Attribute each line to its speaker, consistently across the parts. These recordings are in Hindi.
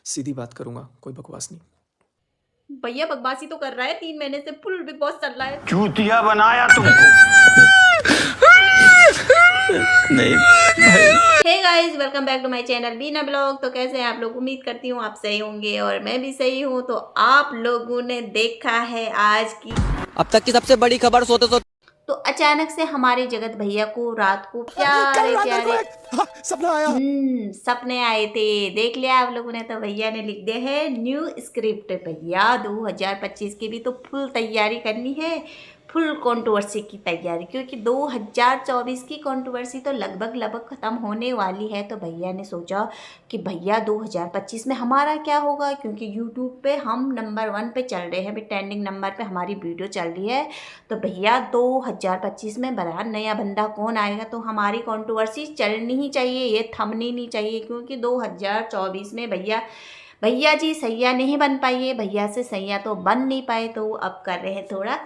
Speaker 1: सीधी बात करूँगा, कोई बकवास नहीं।
Speaker 2: भैया बकवासी तो कर रहा है, 3 महीने से फुल बिग बॉस चल रहा है।
Speaker 3: चूतिया बनाया तुमको।
Speaker 1: नहीं भाई।
Speaker 2: Hey guys, welcome back to my channel Bina blog. तो कैसे हैं आप लोग? उम्मीद करती हूँ आप सही होंगे और मैं भी सही हूँ। तो आप लोगों ने देखा है आज की
Speaker 4: अब तक की सबसे बड़ी खबर सोते सोते
Speaker 2: तो अचानक से हमारे जगत भैया को रात को प्यारे प्यारे
Speaker 1: सपना आया।
Speaker 2: सपने आए थे। देख लिया आप लोगों ने? तो भैया ने लिख दिया है न्यू स्क्रिप्ट। भैया 2025 की भी तो फुल तैयारी करनी है, फुल कंट्रोवर्सी की तैयारी, क्योंकि 2024 की कंट्रोवर्सी तो लगभग ख़त्म होने वाली है। तो भैया ने सोचा कि भैया 2025 में हमारा क्या होगा, क्योंकि यूट्यूब पे हम नंबर 1 पे चल रहे हैं, अभी ट्रेंडिंग नंबर पे हमारी वीडियो चल रही है। तो भैया 2025 में बड़ा नया बंदा कौन आएगा, तो हमारी कंट्रोवर्सी चलनी ही चाहिए, ये थमनी नहीं चाहिए। क्योंकि 2024 में भैया जी सैया नहीं बन पाई है, भैया से सैया तो बन नहीं पाए। तो अब कर रहे हैं थोड़ा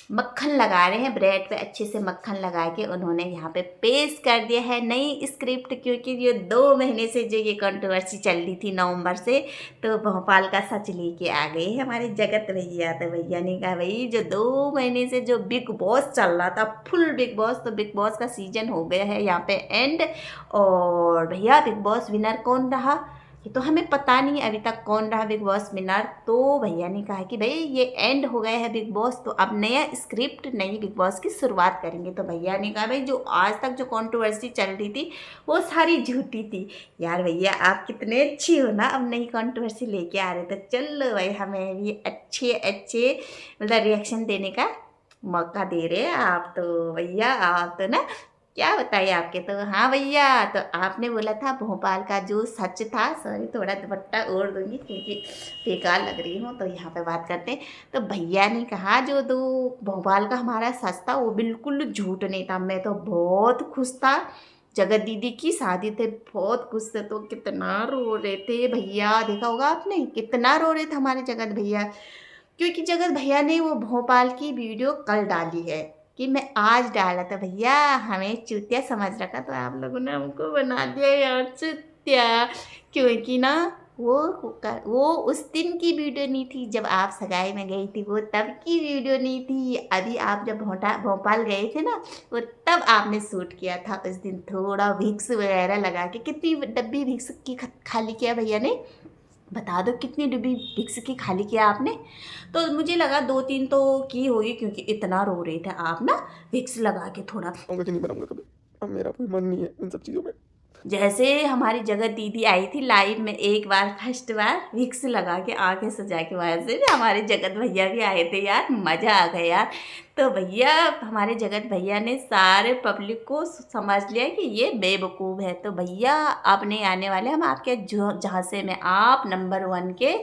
Speaker 2: मक्खन लगा रहे हैं ब्रेड पे, अच्छे से मक्खन लगा के उन्होंने यहाँ पे पेश कर दिया है नई स्क्रिप्ट। क्योंकि ये 2 महीने से जो ये कंट्रोवर्सी चल रही थी नवंबर से, तो भोपाल का सच लेके आ गए हमारे जगत भैया। तो भैया ने कहा भाई जो 2 महीने से जो बिग बॉस चल रहा था, फुल बिग बॉस, तो बिग बॉस का सीजन हो गया है यहाँ पे एंड। और भैया बिग बॉस विनर कौन रहा ये तो हमें पता नहीं अभी तक कौन रहा बिग बॉस विनर। तो भैया ने कहा कि भाई ये एंड हो गया है बिग बॉस, तो अब नया स्क्रिप्ट नई बिग बॉस की शुरुआत करेंगे। तो भैया ने कहा भाई जो आज तक जो कंट्रोवर्सी चल रही थी वो सारी झूठी थी। यार भैया आप कितने अच्छी हो ना, अब नई कंट्रोवर्सी लेके आ रहे। तो चलो भाई हमें भी अच्छे अच्छे मतलब रिएक्शन देने का मौका दे रहे हैं आप। तो भैया आप तो ना क्या बताइए आपके। तो हाँ भैया, तो आपने बोला था भोपाल का जो सच था, सॉरी थोड़ा दुपट्टा ओढ़ दूंगी क्योंकि बेकार लग रही हूँ। तो यहाँ पे बात करते हैं। तो भैया ने कहा जो दो भोपाल का हमारा सच था वो बिल्कुल झूठ नहीं था। मैं तो बहुत खुश था, जगत दीदी की शादी थे, बहुत खुश थे। तो कितना रो रहे थे भैया, देखा होगा आपने कितना रो रहे थे हमारे जगत भैया। क्योंकि जगत भैया ने वो भोपाल की वीडियो कल डाली है कि मैं आज डाला था। भैया हमें चूतिया समझ रखा, तो आप लोगों ने हमको बना दिया यार चूतिया। क्योंकि ना वो उस दिन की वीडियो नहीं थी जब आप सगाई में गई थी, वो तब की वीडियो नहीं थी। अभी आप जब भोपाल गए थे ना, वो तब आपने शूट किया था। उस दिन थोड़ा विक्स वगैरह लगा के, कितनी डब्बी विक्स की खाली किया भैया ने, बता दो कितनी डिब्बी विक्स की खाली किया आपने? तो मुझे लगा 2-3 तो की होगी, क्योंकि इतना रो रहे थे आप ना विक्स लगा के थोड़ा।
Speaker 1: कि नहीं बनाऊंगा कभी। अब मेरा कोई मन नहीं है इन सब चीज़ों में।
Speaker 2: जैसे हमारी जगत दीदी आई थी लाइव में एक बार, फर्स्ट बार विक्स लगा के आंखें सजा के, वैसे भी हमारे जगत भैया भी आए थे यार, मज़ा आ गया यार। तो भैया हमारे जगत भैया ने सारे पब्लिक को समझ लिया कि ये बेवकूफ़ है। तो भैया आप नहीं आने वाले, हम आपके झांसे में, आप नंबर 1 के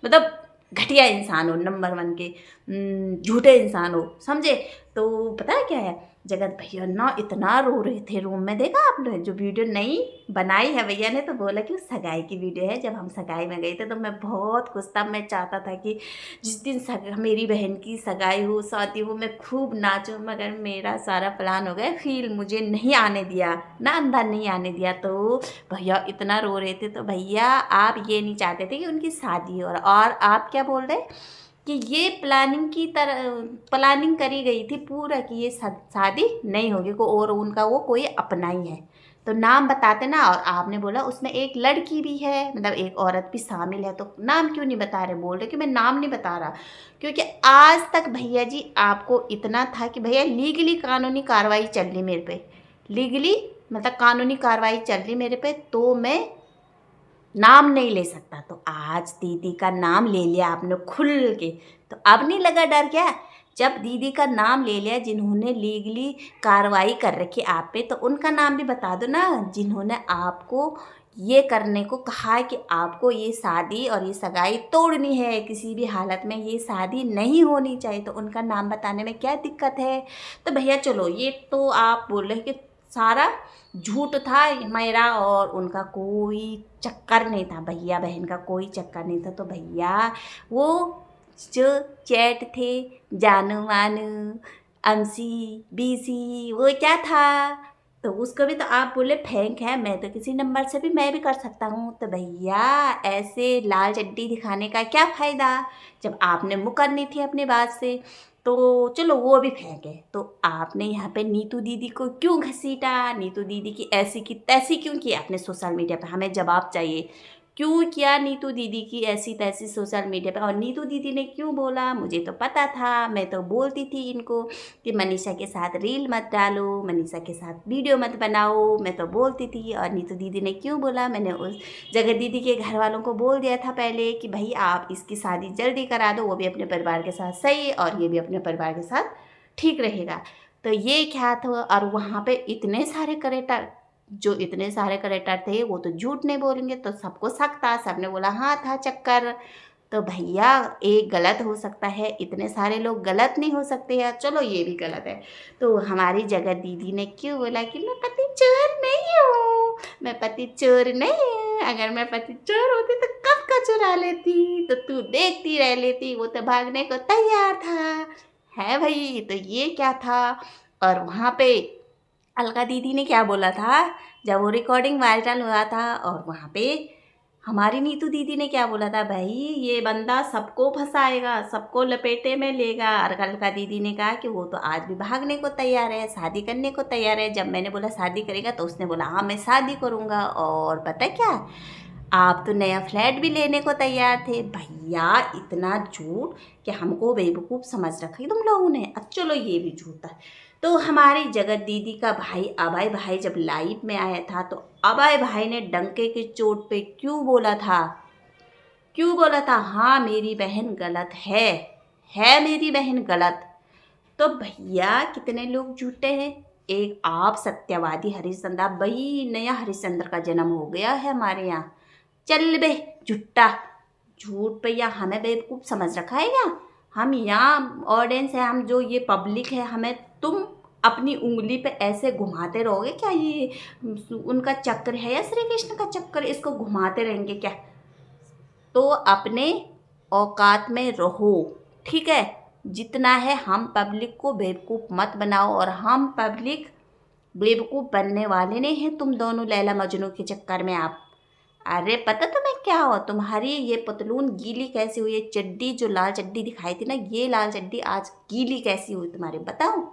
Speaker 2: मतलब घटिया इंसान हो, नंबर 1 के झूठे इंसान हो, समझे? तो पता है क्या है, जगत भैया ना इतना रो रहे थे रूम में। देखा आपने जो वीडियो नई बनाई है भैया ने, तो बोला कि सगाई की वीडियो है, जब हम सगाई में गए थे तो मैं बहुत खुश था। मैं चाहता था कि जिस दिन मेरी बहन की सगाई हो, शादी हो, मैं खूब नाचूं। मगर मेरा सारा प्लान हो गया फील, मुझे नहीं आने दिया ना, अंदर नहीं आने दिया। तो भैया इतना रो रहे थे। तो भैया आप ये नहीं चाहते थे कि उनकी शादी हो, और आप क्या बोल रहे कि ये प्लानिंग की तरह प्लानिंग करी गई थी पूरा, कि ये शादी नहीं होगी को, और उनका वो कोई अपना ही है। तो नाम बताते ना, और आपने बोला उसमें एक लड़की भी है, मतलब एक औरत भी शामिल है। तो नाम क्यों नहीं बता रहे? बोल रहे कि मैं नाम नहीं बता रहा, क्योंकि आज तक भैया जी आपको इतना था कि भैया लीगली कानूनी कार्रवाई चल रही मेरे पे, लीगली मतलब कानूनी कार्रवाई चल रही मेरे पे, तो मैं नाम नहीं ले सकता। तो आज दीदी का नाम ले लिया आपने खुल के, तो अब नहीं लगा डर क्या? जब दीदी का नाम ले लिया, जिन्होंने लीगली कार्रवाई कर रखी आप पे, तो उनका नाम भी बता दो ना, जिन्होंने आपको ये करने को कहा है कि आपको ये शादी और ये सगाई तोड़नी है, किसी भी हालत में ये शादी नहीं होनी चाहिए। तो उनका नाम बताने में क्या दिक्कत है? तो भैया चलो, ये तो आप बोल रहे हैं कि सारा झूठ था मेरा और उनका कोई चक्कर नहीं था, भैया बहन का कोई चक्कर नहीं था। तो भैया वो जो चैट थे, जानू मानू, अमसी बीसी, वो क्या था, तो उसको भी तो आप बोले फेंक है, मैं तो किसी नंबर से भी मैं भी कर सकता हूँ। तो भैया ऐसे लाल चड्डी दिखाने का क्या फ़ायदा, जब आपने मुकरनी थी अपनी बात से तो चलो वो भी फेंके। तो आपने यहाँ पे नीतू दीदी को क्यों घसीटा, नीतू दीदी की ऐसी की तैसी क्यों की आपने सोशल मीडिया पे, हमें जवाब चाहिए। क्यों किया नीतू दीदी की ऐसी तैसी सोशल मीडिया पे, और नीतू दीदी ने क्यों बोला, मुझे तो पता था, मैं तो बोलती थी इनको कि मनीषा के साथ रील मत डालो, मनीषा के साथ वीडियो मत बनाओ, मैं तो बोलती थी। और नीतू दीदी ने क्यों बोला, मैंने उस जगत दीदी के घर वालों को बोल दिया था पहले कि भाई आप इसकी शादी जल्दी करा दो, वो भी अपने परिवार के साथ सही और ये भी अपने परिवार के साथ ठीक रहेगा। तो ये क्या था, और वहाँ पे इतने सारे करेक्टर, जो इतने सारे करेक्टर थे वो तो झूठ नहीं बोलेंगे, तो सबको शक था, सबने बोला हाँ था चक्कर। तो भैया एक गलत हो सकता है, इतने सारे लोग गलत नहीं हो सकते हैं, चलो ये भी गलत है। तो हमारी जगत दीदी ने क्यों बोला कि मैं पति चोर नहीं हूँ, मैं पति चोर नहीं हूँ, अगर मैं पति चोर होती तो कब का चुरा लेती, तो तू देखती रह लेती, वो तो भागने को तैयार था। है भाई, तो ये क्या था। और वहाँ पे अलका दीदी ने क्या बोला था जब वो रिकॉर्डिंग वायरल हुआ था, और वहाँ पे हमारी नीतू दीदी ने क्या बोला था, भाई ये बंदा सबको फंसाएगा, सबको लपेटे में लेगा। और अलका दीदी ने कहा कि वो तो आज भी भागने को तैयार है, शादी करने को तैयार है। जब मैंने बोला शादी करेगा तो उसने बोला हाँ मैं शादी करूँगा। और पता क्या, आप तो नया फ्लैट भी लेने को तैयार थे। भैया इतना झूठ कि हमको बेवकूफ़ समझ रखा है तुम लोगों ने। अब चलो ये भी झूठ है। तो हमारी जगत दीदी का भाई अभय भाई जब लाइव में आया था तो अभय भाई ने डंके की चोट पे क्यों बोला था, क्यों बोला था, हाँ मेरी बहन गलत है मेरी बहन गलत। तो भैया कितने लोग झूठे हैं। एक आप सत्यवादी हरिश्चंद्र, भाई नया हरिश्चंद्र का जन्म हो गया है हमारे यहाँ। चल बे झूठा, झूठ भैया हमें बेवकूफ़ समझ रखा है क्या। हम यहाँ ऑडियंस है, हम जो ये पब्लिक है, हमें तुम अपनी उंगली पे ऐसे घुमाते रहोगे क्या, ये उनका चक्कर है या श्री कृष्ण का चक्कर, इसको घुमाते रहेंगे क्या। तो अपने औकात में रहो, ठीक है। जितना है हम पब्लिक को बेवकूफ़ मत बनाओ, और हम पब्लिक बेवकूफ़ बनने वाले नहीं हैं तुम दोनों लैला मजनू के चक्कर में। आप अरे पता तुम्हें क्या हो, तुम्हारी ये पतलून गीली कैसी हुई है, चड्डी जो लाल चड्डी दिखाई थी ना, ये लाल चड्डी आज गीली कैसी हुई तुम्हारी बताओ।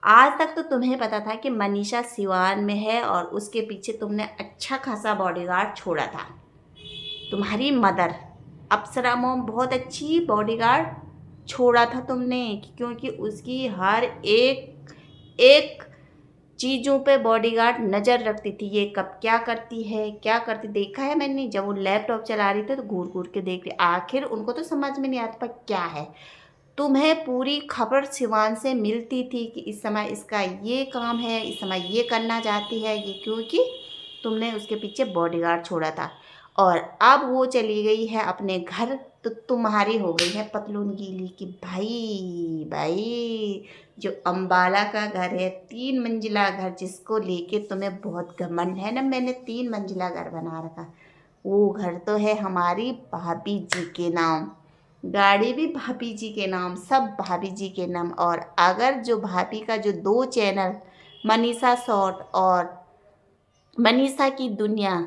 Speaker 2: आज तक तो तुम्हें पता था कि मनीषा सिवान में है और उसके पीछे तुमने अच्छा खासा बॉडीगार्ड छोड़ा था। तुम्हारी मदर अप्सरा मोम बहुत अच्छी बॉडीगार्ड छोड़ा था तुमने, क्योंकि उसकी हर एक एक चीज़ों पे बॉडीगार्ड नज़र रखती थी। ये कब क्या करती है, क्या करती, देखा है मैंने। जब वो लैपटॉप चला रही थी तो घूर घूर के देख रही, आखिर उनको तो समझ में नहीं आता पर क्या है। तुम्हें पूरी खबर सिवान से मिलती थी कि इस समय इसका ये काम है, इस समय ये करना चाहती है ये, क्योंकि तुमने उसके पीछे बॉडीगार्ड छोड़ा था। और अब वो चली गई है अपने घर, तो तुम्हारी हो गई है पतलून गीली कि भाई भाई जो अंबाला का घर है 3 मंजिला घर, जिसको लेके तुम्हें बहुत घमंड है ना, मैंने 3 मंजिला घर बना रखा, वो घर तो है हमारी भाभी जी के नाम, गाड़ी भी भाभी जी के नाम, सब भाभी जी के नाम। और अगर जो भाभी का जो 2 चैनल मनीषा शॉर्ट और मनीषा की दुनिया,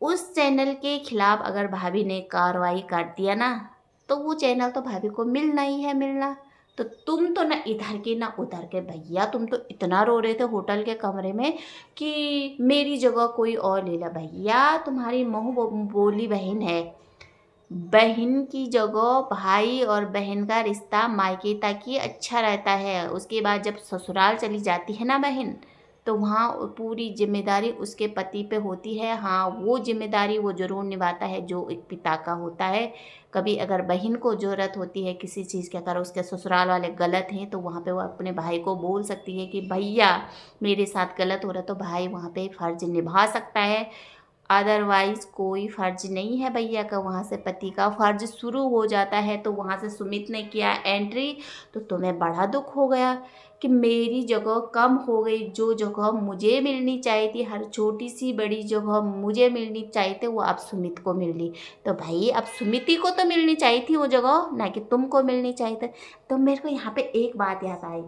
Speaker 2: उस चैनल के खिलाफ अगर भाभी ने कार्रवाई कर दिया ना, तो वो चैनल तो भाभी को मिलना ही है मिलना। तो तुम तो ना इधर के ना उधर के। भैया तुम तो इतना रो रहे थे होटल के कमरे में कि मेरी जगह कोई और ले ला। भैया तुम्हारी मुँह बोली बहन है, बहन की जगह भाई और बहन का रिश्ता मायके तक ही अच्छा रहता है। उसके बाद जब ससुराल चली जाती है ना बहन, तो वहाँ पूरी जिम्मेदारी उसके पति पे होती है। हाँ वो जिम्मेदारी वो ज़रूर निभाता है जो एक पिता का होता है। कभी अगर बहन को ज़रूरत होती है किसी चीज़ की, अगर उसके ससुराल वाले गलत हैं, तो वहाँ पे वो अपने भाई को बोल सकती है कि भैया मेरे साथ गलत हो रहा है, तो भाई वहाँ पे फ़र्ज़ निभा सकता है। अदरवाइज़ कोई फ़र्ज़ नहीं है भैया का, वहाँ से पति का फ़र्ज़ शुरू हो जाता है। तो वहाँ से सुमित ने किया एंट्री, तो तुम्हें बड़ा दुख हो गया कि मेरी जगह कम हो गई, जो जगह मुझे मिलनी चाहिए थी, हर छोटी सी बड़ी जगह मुझे मिलनी चाहिए थी, वो अब सुमित को मिल गई। तो भाई अब सुमिति को तो मिलनी चाहिए थी वो जगह, ना कि तुमको मिलनी चाहिए थी। तो मेरे को यहाँ पे एक बात याद आई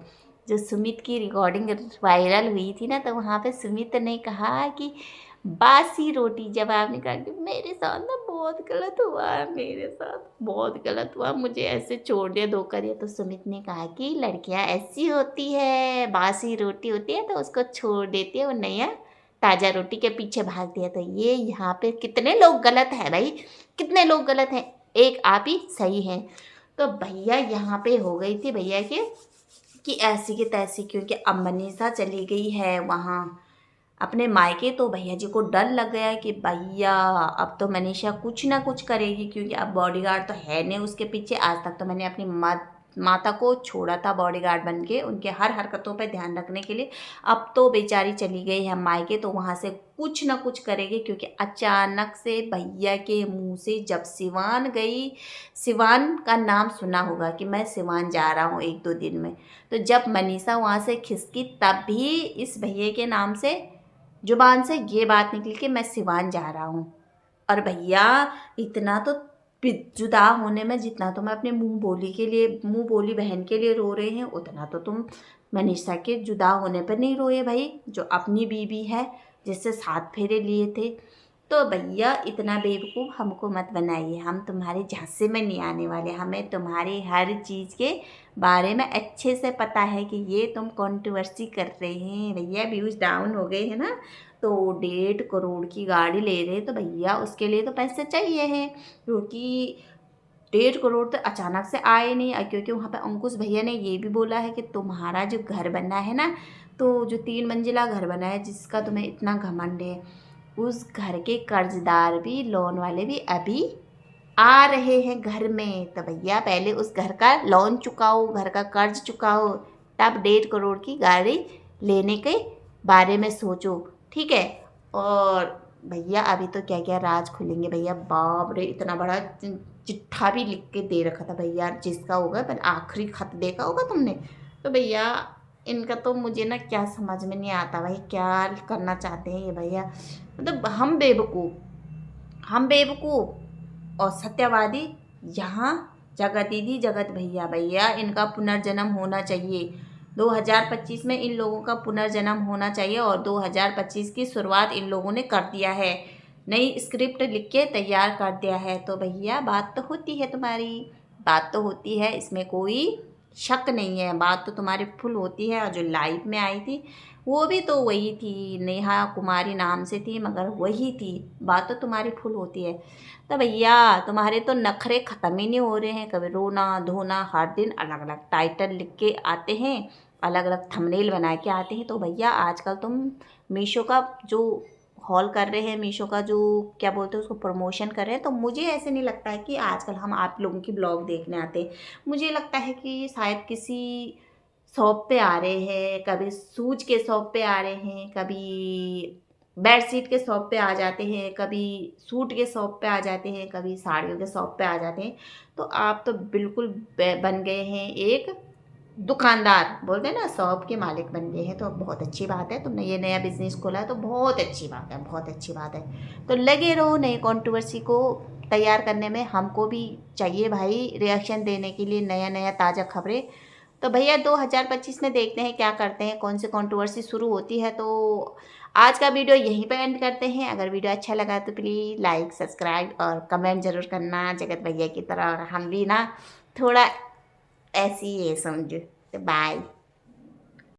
Speaker 2: जो सुमित की रिकॉर्डिंग वायरल हुई थी ना, तो वहाँ पे सुमित ने कहा कि बासी रोटी, जब आपने कहा कि मेरे साथ ना बहुत गलत हुआ है, मेरे साथ बहुत गलत हुआ, मुझे ऐसे छोड़ दिया, धोखा दिया, तो सुमित ने कहा कि लड़कियां ऐसी होती है, बासी रोटी होती है तो उसको छोड़ देती है, वो नया ताज़ा रोटी के पीछे भागती है। तो ये यहाँ पे कितने लोग गलत हैं भाई, कितने लोग गलत हैं, एक आप ही सही हैं। तो भैया यहाँ पे हो गई थी भैया के कि ऐसी की तैसी, क्योंकि अब मनीषा चली गई है वहाँ अपने मायके, तो भैया जी को डर लग गया कि भैया अब तो मनीषा कुछ ना कुछ करेगी, क्योंकि अब बॉडीगार्ड तो है नहीं उसके पीछे। आज तक तो मैंने अपनी माता को छोड़ा था बॉडीगार्ड बन के, उनके हर हरकतों पर ध्यान रखने के लिए। अब तो बेचारी चली गई है मायके, तो वहाँ से कुछ ना कुछ करेगी, क्योंकि अचानक से भैया के मुंह से जब सिवान गई, सिवान का नाम सुना होगा कि मैं सिवान जा रहा हूँ 1-2 दिन में, तो जब मनीषा वहाँ से खिसकी तब भी इस भैया के नाम से जुबान से ये बात निकली कि मैं सिवान जा रहा हूँ। और भैया इतना तो जुदा होने में जितना तो मैं अपने मुंह बोली बहन के लिए रो रहे हैं, उतना तो तुम मनीषा के जुदा होने पर नहीं रोए भाई, जो अपनी बीवी है जिससे 7 फेरे लिए थे। तो भैया इतना बेवकूफ़ हमको मत बनाइए, हम तुम्हारे झांसे में नहीं आने वाले, हमें तुम्हारी हर चीज़ के बारे में अच्छे से पता है कि ये तुम कंट्रोवर्सी कर रहे हैं। भैया व्यूज़ डाउन हो गए हैं ना, तो 1.5 करोड़ की गाड़ी ले रहे हैं, तो भैया उसके लिए तो पैसे चाहिए हैं, क्योंकि 1.5 करोड़ तो अचानक से आए नहीं। क्योंकि वहाँ पे अंकुश भैया ने ये भी बोला है कि तुम्हारा जो घर बना है ना, तो जो 3 मंजिला घर बना है जिसका तुम्हें इतना घमंड है, उस घर के कर्जदार भी, लोन वाले भी अभी आ रहे हैं घर में। तो भैया पहले उस घर का लोन चुकाओ, घर का कर्ज चुकाओ, तब 1.5 करोड़ की गाड़ी लेने के बारे में सोचो, ठीक है। और भैया अभी तो क्या क्या राज खुलेंगे भैया, बाप रे, इतना बड़ा चिट्ठा भी लिख के दे रखा था भैया, जिसका होगा पर आखिरी खत देखा होगा तुमने। तो भैया इनका तो मुझे ना क्या समझ में नहीं आता भाई, क्या करना चाहते हैं ये भैया। मतलब हम बेवकूफ़ और सत्यवादी यहाँ जगत दीदी, जगत भैया। भैया इनका पुनर्जन्म होना चाहिए, 2025 में इन लोगों का पुनर्जन्म होना चाहिए, और 2025 की शुरुआत इन लोगों ने कर दिया है, नई स्क्रिप्ट लिख के तैयार कर दिया है। तो भैया बात तो होती है तुम्हारी, बात तो होती है, इसमें कोई शक नहीं है, बात तो तुम्हारी फुल होती है। और जो लाइव में आई थी वो भी तो वही थी, नेहा कुमारी नाम से थी, मगर वही थी, बात तो तुम्हारी फुल होती है। तो भैया तुम्हारे तो नखरे ख़त्म ही नहीं हो रहे हैं, कभी रोना धोना, हर दिन अलग अलग टाइटल लिख के आते हैं, अलग अलग थंबनेल बना के आते हैं। तो भैया आजकल तुम मीशो का जो हॉल कर रहे हैं, मीशो का जो क्या बोलते हैं उसको प्रमोशन कर रहे हैं, तो मुझे ऐसे नहीं लगता है कि आजकल हम आप लोगों की ब्लॉग देखने आते हैं। मुझे लगता है कि शायद किसी शॉप पे आ रहे हैं, कभी शूज के शॉप पे आ रहे हैं, कभी बेडशीट के शॉप पे आ जाते हैं, कभी सूट के शॉप पे आ जाते हैं, कभी साड़ियों के शॉप पे आ जाते हैं। तो आप तो बिल्कुल बन गए हैं एक दुकानदार, बोलते हैं ना, शॉप के मालिक बन गए हैं। तो बहुत अच्छी बात है, तुमने ये नया बिजनेस खोला है तो बहुत अच्छी बात है, बहुत अच्छी बात है। तो लगे रहो नई कंट्रोवर्सी को तैयार करने में, हमको भी चाहिए भाई रिएक्शन देने के लिए नया नया ताज़ा खबरें। तो भैया 2025 में देखते हैं क्या करते हैं, कौन सी कंट्रोवर्सी शुरू होती है। तो आज का वीडियो यहीं पर एंड करते हैं। अगर वीडियो अच्छा लगा तो प्लीज़ लाइक, सब्सक्राइब और कमेंट ज़रूर करना, जगत भैया की तरह। और हम भी ना थोड़ा ऐसी ही है समझो। तो बाय।